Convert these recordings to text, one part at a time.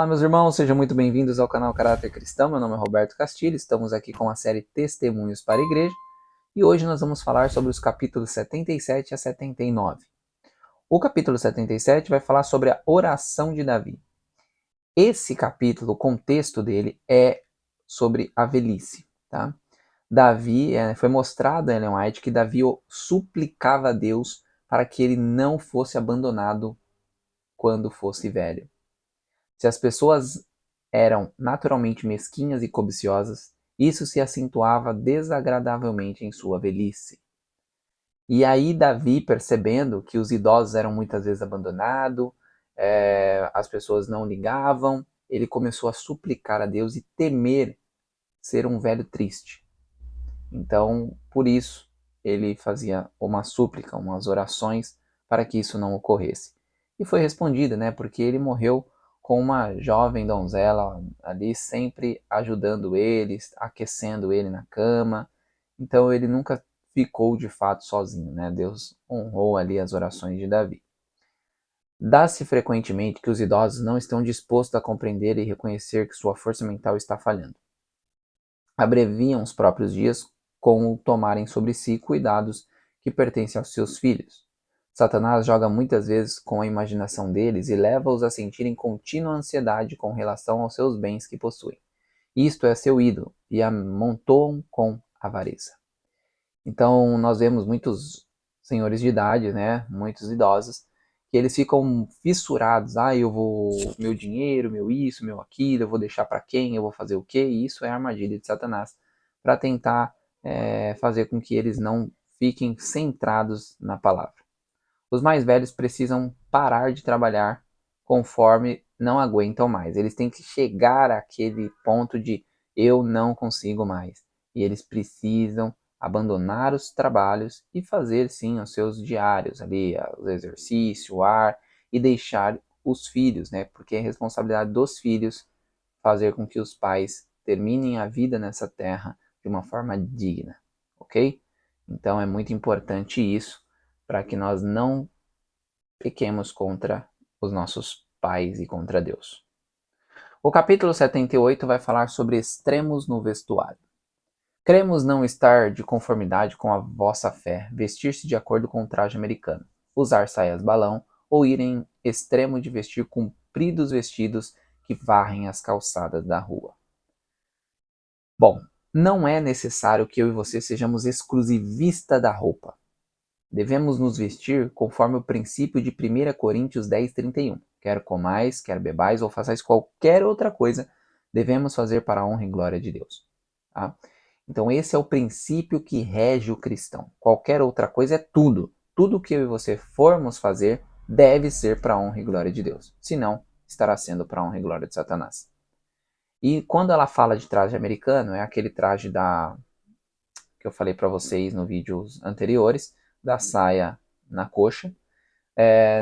Olá, meus irmãos, sejam muito bem-vindos ao canal Caráter Cristão. Meu nome é Roberto Castilho, estamos aqui com a série Testemunhos para a Igreja e hoje nós vamos falar sobre os capítulos 77 a 79. O capítulo 77 vai falar sobre a oração de Davi. Esse capítulo, o contexto dele é sobre a velhice, tá? Davi, foi mostrado em Ellen White que Davi suplicava a Deus para que ele não fosse abandonado quando fosse velho. Se as pessoas eram naturalmente mesquinhas e cobiciosas, isso se acentuava desagradavelmente em sua velhice. E aí Davi, percebendo que os idosos eram muitas vezes abandonados, as pessoas não ligavam, ele começou a suplicar a Deus e temer ser um velho triste. Então, por isso, ele fazia uma súplica, umas orações para que isso não ocorresse. E foi respondida, né? Porque ele morreu com uma jovem donzela ali sempre ajudando ele, aquecendo ele na cama. Então ele nunca ficou de fato sozinho, né? Deus honrou ali as orações de Davi. Dá-se frequentemente que os idosos não estão dispostos a compreender e reconhecer que sua força mental está falhando. Abreviam os próprios dias com o tomarem sobre si cuidados que pertencem aos seus filhos. Satanás joga muitas vezes com a imaginação deles e leva-os a sentirem contínua ansiedade com relação aos seus bens que possuem. Isto é seu ídolo, e amontoam com avareza. Então, nós vemos muitos senhores de idade, né, muitos idosos, que eles ficam fissurados. Eu vou, meu dinheiro, meu isso, meu aquilo, eu vou deixar para quem, eu vou fazer o quê? E isso é a armadilha de Satanás para tentar fazer com que eles não fiquem centrados na palavra. Os mais velhos precisam parar de trabalhar conforme não aguentam mais. Eles têm que chegar àquele ponto de eu não consigo mais. E eles precisam abandonar os trabalhos e fazer sim os seus diários ali, o exercício, o ar, e deixar os filhos, né? Porque é responsabilidade dos filhos fazer com que os pais terminem a vida nessa terra de uma forma digna, ok? Então é muito importante isso para que nós não pequemos contra os nossos pais e contra Deus. O capítulo 78 vai falar sobre extremos no vestuário. Cremos não estar de conformidade com a vossa fé, vestir-se de acordo com o traje americano, usar saias balão ou ir em extremo de vestir compridos vestidos que varrem as calçadas da rua. Bom, não é necessário que eu e você sejamos exclusivistas da roupa. Devemos nos vestir conforme o princípio de 1 Coríntios 10:31. Quer comais, quer bebais ou façais qualquer outra coisa, devemos fazer para a honra e glória de Deus. Tá? Então esse é o princípio que rege o cristão. Qualquer outra coisa é tudo. Tudo que eu e você formos fazer deve ser para a honra e glória de Deus. Senão, estará sendo para a honra e glória de Satanás. E quando ela fala de traje americano, é aquele traje que eu falei para vocês no vídeos anteriores, da saia na coxa.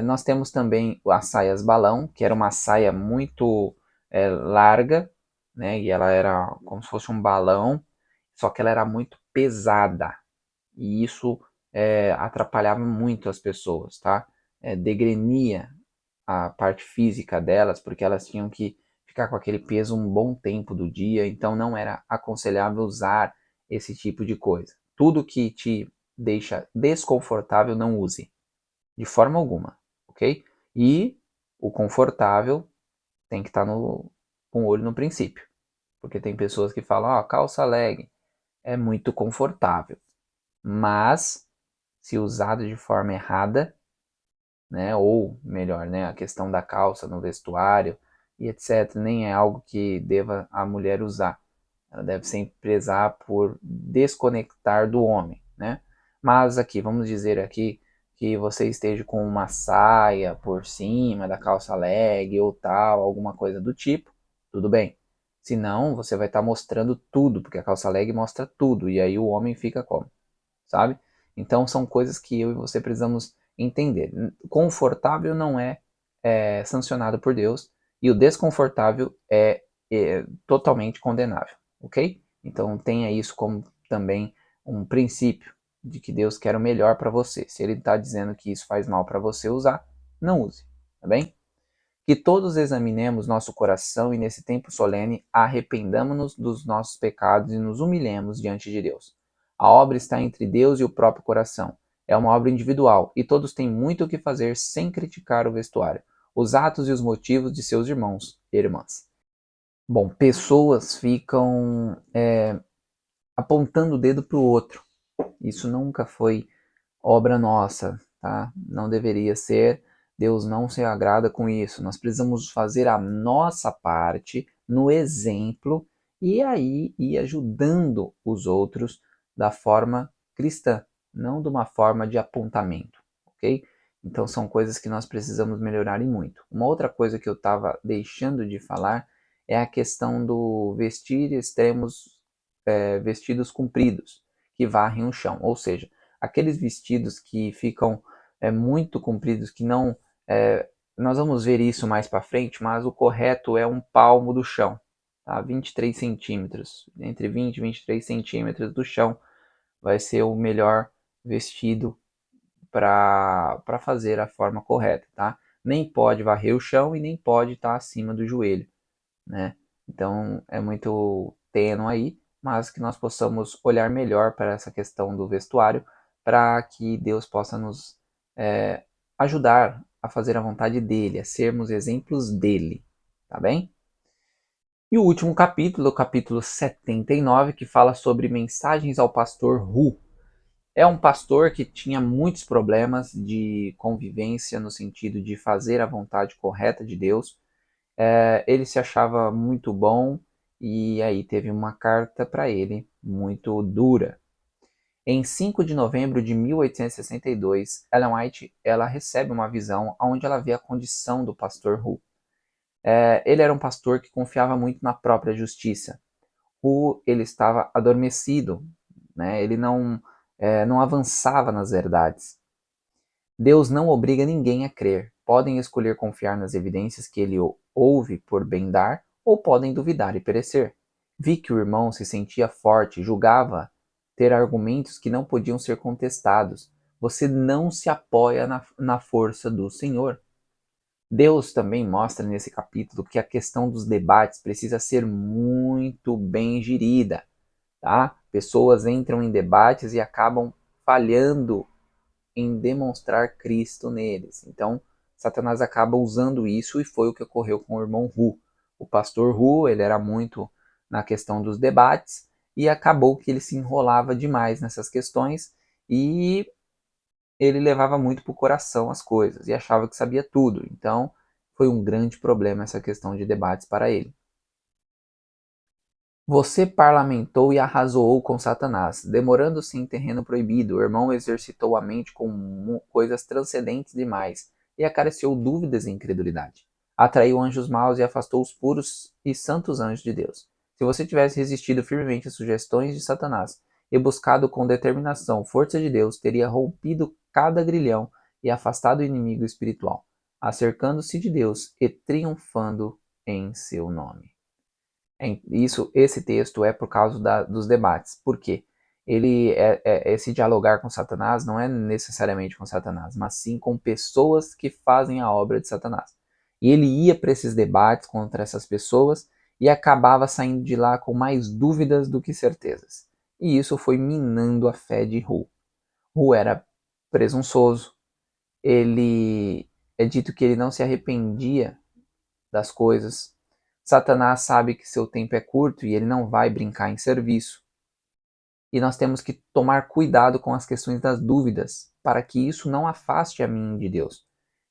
Nós temos também as saias balão, que era uma saia muito larga, né? E ela era como se fosse um balão, só que ela era muito pesada. E isso atrapalhava muito as pessoas, tá? Degrenia a parte física delas, porque elas tinham que ficar com aquele peso um bom tempo do dia, então não era aconselhável usar esse tipo de coisa. Tudo que te deixa desconfortável, não use, de forma alguma, ok? E o confortável tem que estar com o olho no princípio, porque tem pessoas que falam, calça leg é muito confortável, mas se usado de forma errada, né? Ou melhor, né? A questão da calça no vestuário e etc. Nem é algo que deva a mulher usar. Ela deve sempre prezar por desconectar do homem, né? Mas aqui, vamos dizer aqui que você esteja com uma saia por cima da calça leg ou tal, alguma coisa do tipo, tudo bem. Se não, você vai estar mostrando tudo, porque a calça leg mostra tudo, e aí o homem fica como? Sabe? Então são coisas que eu e você precisamos entender. Confortável não é sancionado por Deus e o desconfortável é totalmente condenável, ok? Então tenha isso como também um princípio de que Deus quer o melhor para você. Se Ele está dizendo que isso faz mal para você usar, não use, tá bem? Que todos examinemos nosso coração e nesse tempo solene arrependamo-nos dos nossos pecados e nos humilhemos diante de Deus. A obra está entre Deus e o próprio coração. É uma obra individual e todos têm muito o que fazer sem criticar o vestuário, os atos e os motivos de seus irmãos e irmãs. Bom, pessoas ficam apontando o dedo para o outro. Isso nunca foi obra nossa, tá? Não deveria ser. Deus não se agrada com isso. Nós precisamos fazer a nossa parte no exemplo e aí ir ajudando os outros da forma cristã, não de uma forma de apontamento, ok? Então são coisas que nós precisamos melhorar e muito. Uma outra coisa que eu estava deixando de falar é a questão do vestir extremos, vestidos compridos, que varrem o chão, ou seja, aqueles vestidos que ficam muito compridos, que não. Nós vamos ver isso mais para frente, mas o correto é um palmo do chão, tá? 23 centímetros, entre 20 e 23 centímetros do chão vai ser o melhor vestido para fazer a forma correta, tá? Nem pode varrer o chão e nem pode estar acima do joelho, né? Então é muito tênue aí, mas que nós possamos olhar melhor para essa questão do vestuário, para que Deus possa nos ajudar a fazer a vontade dele, a sermos exemplos dele, tá bem? E o último capítulo, o capítulo 79, que fala sobre mensagens ao pastor Hu. É um pastor que tinha muitos problemas de convivência no sentido de fazer a vontade correta de Deus. Ele se achava muito bom e aí teve uma carta para ele muito dura. Em 5 de novembro de 1862, Ellen White ela recebe uma visão onde ela vê a condição do pastor Hu. Ele era um pastor que confiava muito na própria justiça. Hu ele estava adormecido, né? Ele não avançava nas verdades. Deus não obriga ninguém a crer. Podem escolher confiar nas evidências que ele ouve por bem dar, ou podem duvidar e perecer. Vi que o irmão se sentia forte, julgava ter argumentos que não podiam ser contestados. Você não se apoia na força do Senhor. Deus também mostra nesse capítulo que a questão dos debates precisa ser muito bem gerida, tá? Pessoas entram em debates e acabam falhando em demonstrar Cristo neles. Então, Satanás acaba usando isso e foi o que ocorreu com o irmão Hu. O pastor Hu, ele era muito na questão dos debates e acabou que ele se enrolava demais nessas questões e ele levava muito para o coração as coisas e achava que sabia tudo. Então, foi um grande problema essa questão de debates para ele. Você parlamentou e arrazoou com Satanás, demorando-se em terreno proibido. O irmão exercitou a mente com coisas transcendentes demais e acariciou dúvidas e incredulidade. Atraiu anjos maus e afastou os puros e santos anjos de Deus. Se você tivesse resistido firmemente às sugestões de Satanás e buscado com determinação força de Deus, teria rompido cada grilhão e afastado o inimigo espiritual, acercando-se de Deus e triunfando em seu nome. Esse texto é por causa dos debates. Por quê? Esse dialogar com Satanás não é necessariamente com Satanás, mas sim com pessoas que fazem a obra de Satanás. E ele ia para esses debates contra essas pessoas e acabava saindo de lá com mais dúvidas do que certezas. E isso foi minando a fé de Hu. Hu era presunçoso. Ele é dito que ele não se arrependia das coisas. Satanás sabe que seu tempo é curto e ele não vai brincar em serviço. E nós temos que tomar cuidado com as questões das dúvidas, para que isso não afaste a mim de Deus.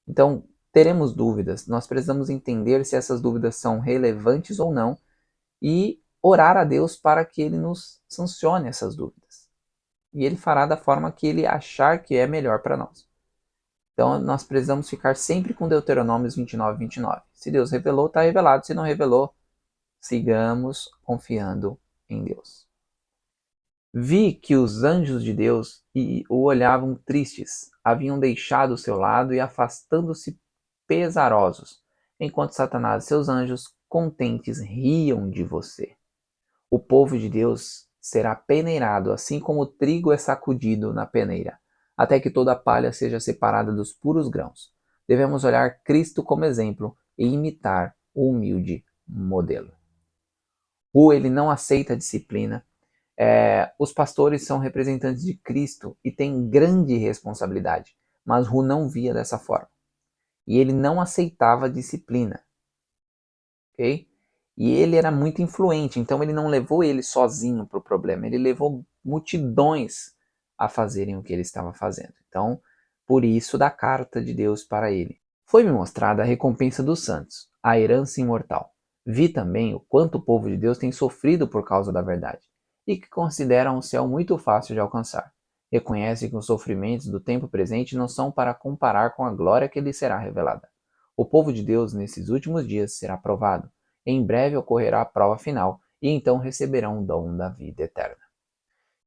Então, teremos dúvidas, nós precisamos entender se essas dúvidas são relevantes ou não e orar a Deus para que ele nos sancione essas dúvidas. E ele fará da forma que ele achar que é melhor para nós. Então, nós precisamos ficar sempre com Deuteronômios 29, 29. Se Deus revelou, está revelado. Se não revelou, sigamos confiando em Deus. Vi que os anjos de Deus o olhavam tristes, haviam deixado o seu lado e afastando-se pesarosos, enquanto Satanás e seus anjos contentes riam de você. O povo de Deus será peneirado, assim como o trigo é sacudido na peneira, até que toda a palha seja separada dos puros grãos. Devemos olhar Cristo como exemplo e imitar o humilde modelo. Hu, ele não aceita a disciplina. Os pastores são representantes de Cristo e têm grande responsabilidade, mas Hu não via dessa forma. E ele não aceitava a disciplina, ok? E ele era muito influente, então ele não levou ele sozinho para o problema, ele levou multidões a fazerem o que ele estava fazendo. Então, por isso da carta de Deus para ele. Foi-me mostrada a recompensa dos santos, a herança imortal. Vi também o quanto o povo de Deus tem sofrido por causa da verdade, e que consideram o céu muito fácil de alcançar. Reconhece que os sofrimentos do tempo presente não são para comparar com a glória que lhe será revelada. O povo de Deus nesses últimos dias será provado. Em breve ocorrerá a prova final, e então receberão o dom da vida eterna.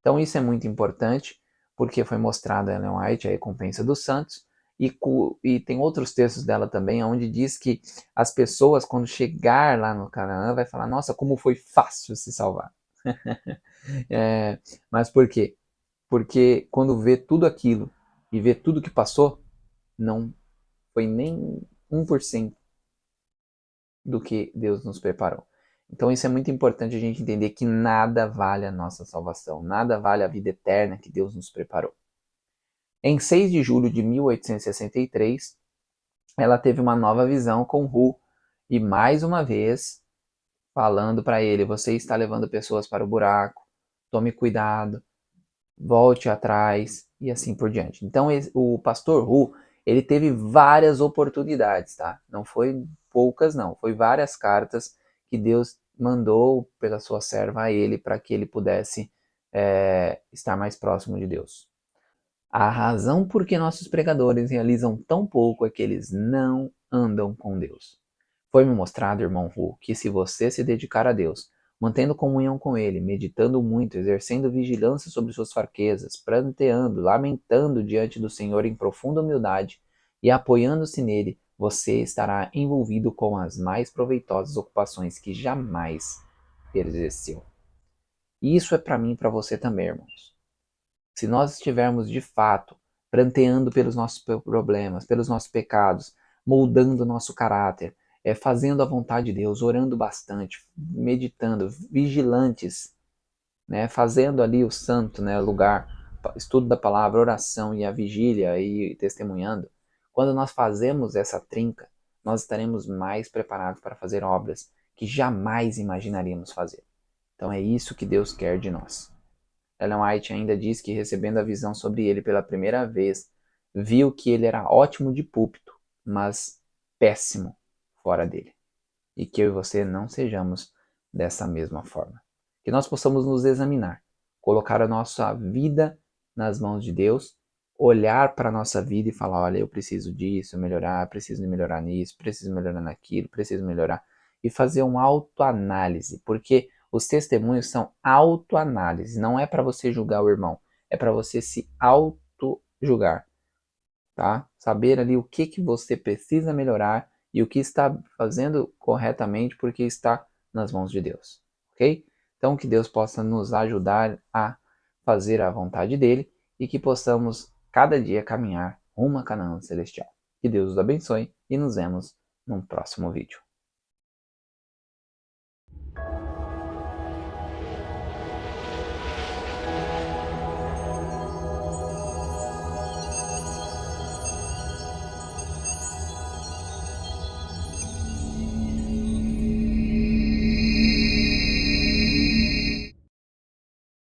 Então isso é muito importante, porque foi mostrada a Ellen White, a recompensa dos santos, e tem outros textos dela também, onde diz que as pessoas, quando chegar lá no Canaã, vai falar, nossa, como foi fácil se salvar. Mas por quê? Porque quando vê tudo aquilo e vê tudo que passou, não foi nem 1% do que Deus nos preparou. Então isso é muito importante a gente entender que nada vale a nossa salvação, nada vale a vida eterna que Deus nos preparou. Em 6 de julho de 1863, ela teve uma nova visão com Hu e mais uma vez falando para ele, você está levando pessoas para o buraco, tome cuidado, volte atrás e assim por diante. Então o pastor Hu, ele teve várias oportunidades, tá? Não foi poucas não, foi várias cartas que Deus mandou pela sua serva a ele para que ele pudesse estar mais próximo de Deus. A razão por que nossos pregadores realizam tão pouco é que eles não andam com Deus. Foi-me mostrado, irmão Hu, que se você se dedicar a Deus, mantendo comunhão com Ele, meditando muito, exercendo vigilância sobre suas fraquezas, pranteando, lamentando diante do Senhor em profunda humildade e apoiando-se nele, você estará envolvido com as mais proveitosas ocupações que jamais exerceu. E isso é para mim e para você também, irmãos. Se nós estivermos de fato pranteando pelos nossos problemas, pelos nossos pecados, moldando o nosso caráter, fazendo a vontade de Deus, orando bastante, meditando, vigilantes, né, fazendo ali o santo, né, lugar, estudo da palavra, oração e a vigília e testemunhando, quando nós fazemos essa trinca, nós estaremos mais preparados para fazer obras que jamais imaginaríamos fazer. Então é isso que Deus quer de nós. Ellen White ainda diz que, recebendo a visão sobre ele pela primeira vez, viu que ele era ótimo de púlpito, mas péssimo fora dele. E que eu e você não sejamos dessa mesma forma. Que nós possamos nos examinar, colocar a nossa vida nas mãos de Deus, olhar para a nossa vida e falar, olha, eu preciso disso, melhorar, preciso melhorar nisso, preciso melhorar naquilo, preciso melhorar. E fazer uma autoanálise, porque os testemunhos são autoanálise, não é para você julgar o irmão, é para você se auto-julgar, tá? Saber ali o que você precisa melhorar e o que está fazendo corretamente porque está nas mãos de Deus, ok? Então que Deus possa nos ajudar a fazer a vontade dele e que possamos cada dia caminhar rumo a Canaã celestial. Que Deus os abençoe e nos vemos num próximo vídeo.